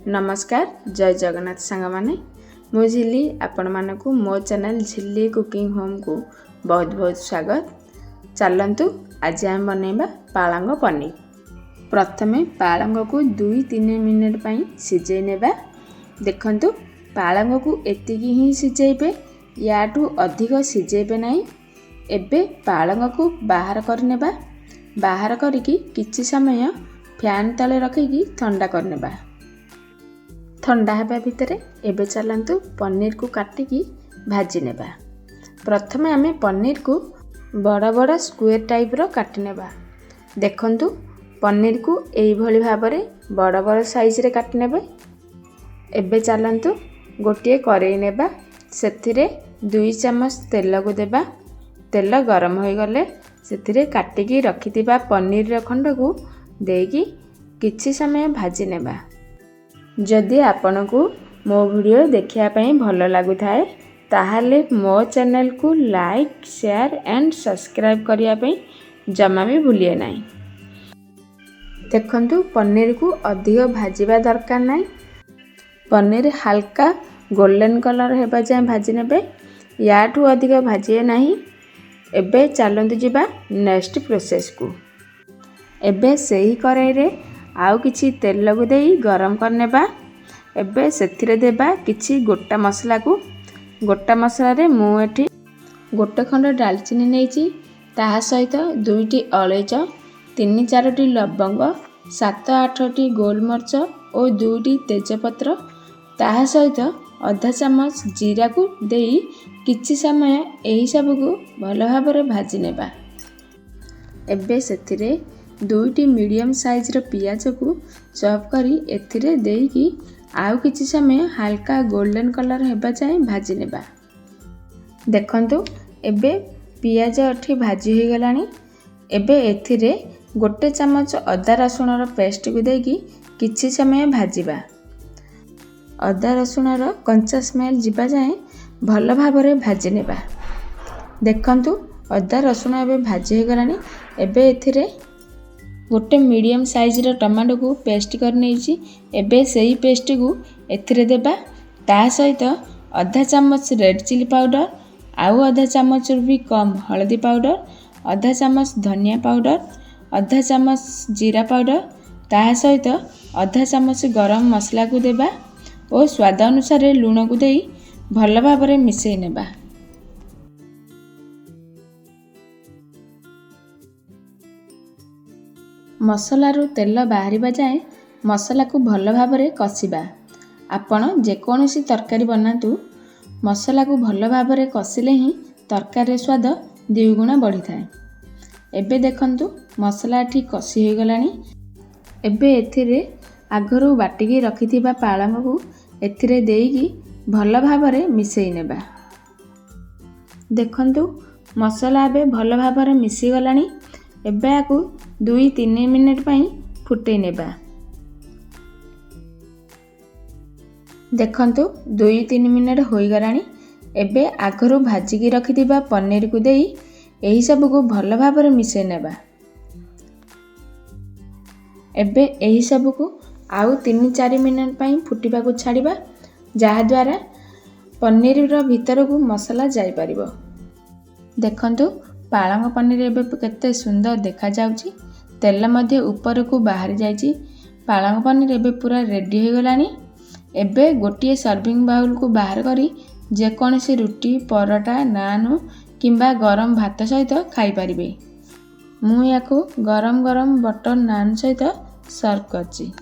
नमस्कार जय जगन्नाथ सांग माने मु झिल्ली आपण मानकु मो चैनल झिल्ली कुकिंग होम को बहुत बहुत स्वागत। चलंतु आज हम बनेबा पालंग पनीर। प्रथमे पालंग को 2-3 मिनिट पई सिझे नेबा। देखंतु पालंग को एतिकी ही सिझेबे, याटू अधिक सिझेबे नाही। एबे पालंग को बाहर करनेबा। बाहर करिकी किछि समय फैन तले रखिकी ठंडा करनेबा। ठंडा हेबा भितरे एबे चलंतु पनीर को काटिकी भाजी नेबा। प्रथमे आमे पनीर को बड़ा बड़ा स्क्वायर टाइप रो काटि नेबा। देखंतु पनीर को एई भली भाबरे बड़ा बड़ा साइज रे काटि नेबे। एबे चलंतु गोटिए करेई नेबा। सेथिरे 2 चम्मच तेल को देबा। तेल गरम होई गले सेथिरे काटिकी रखितिबा पनीर रो खंड को देकी किछि समय भाजी नेबा। जदि आपनकु मो वीडियो देखिया पई भलो लागु थाए ताहाले मो चैनल को लाइक शेयर एंड सब्सक्राइब करिया पई जमा भी भूलिए नाही। देखंतु पनीर को अधिक भाजीबा दरकार नाही। पनीर हल्का गोल्डन कलर हेबा जाय भाजी नेबे, याठू अधिक भाजिए नाही। एबे चलंतु जिबा नेक्स्ट प्रोसेस को। एबे सही करेई रे आउ किछि तेल को देई गरम करनेबा। एबे सेथिरे देबा किछि गोटा मसला को। गोटा मसला रे मु एठी गोटे खंड डालचीनी नेइची, ताहा सहित 2टी अळेच, 3-4टी लवंग, 7-8टी गोलमर्च और 2टी तेजपत्र, ताहा सहित आधा चम्मच जीरा को देई किछि समय एही सब को भलो भाबरे भाजी नेबा। एबे सेथिरे 2टी मीडियम साइज रो पियाज को चॉप करी एथिरे देईकी आउ किछि समय हल्का गोल्डन कलर हेबा जाय भाजी नेबा। देखंतु एबे पियाज अठी भाजी होई गलानी। एबे एथिरे 1 चम्मच अदा रसुण रो पेस्ट को देकी किछि समय भाजीबा। अदा रसुण रो कंचा स्मेल जिबा जाय भलो भाबरे भाजी नेबा। देखंतु अदा रसुण एबे भाजी होई गलानी। एबे एथिरे गोटे मीडियम साइज रो टमाटो को पेस्ट कर नेइची। एबे सेही पेस्ट को एथिरे देबा। ता सहित आधा चम्मच रेड चिली पाउडर, आउ आधा चम्मच भी कम हल्दी पाउडर, आधा चम्मच धनिया पाउडर, आधा चम्मच जीरा पाउडर, ता सहित आधा चम्मच गरम मसला को देबा और स्वाद अनुसार लूण को देई भलो भाबरे मिसेई नेबा। मसला रो तेल बाहरिबा जाए मसला को भलो भाबरे कसिबा। आपण जेकोनोसी तरकारी बनातु मसला को भलो भाबरे कसिले ही तरकारी स्वाद द्विगुणा बढ़ी थाए। एबे देखंतु मसला ठीक कसी होई गलानी। एबे एथिरे आगरू बाटिकी रखिथिबा पालंग को एथिरे देईकी भलो भाबरे मिसेई नेबा। देखंतु मसला एबे भलो भाबरे मिसी गलानी। एबे आकु 2-3 मिनिट पई फुटै नेबा। देखंतु 2-3 मिनिट होई गलानी। एबे आगरू भाजिकी रखिथिबा पनीर को देई एही सब को भलो भाबरे मिसेई नेबा। एबे एही सब को आउ 3-4 मिनिट पई फुटिबा को छाड़िबा, जहा द्वारा पनीर रो भीतर को मसला जाई परिबो। देखंतु पालंग पनीर एबे केते सुंदर देखा जाउची। तेल मध्ये ऊपर को बाहर जाइची। पालंग पनीर एबे पूरा रेडी हो गलानी। एबे गोटिए सर्विंग बाउल को बाहर करी जे कोनसी रुटी, परोटा, नान किंबा गरम भात सहित खाई परिबे। मु याको गरम गरम बटर नान सहित सर्व करची।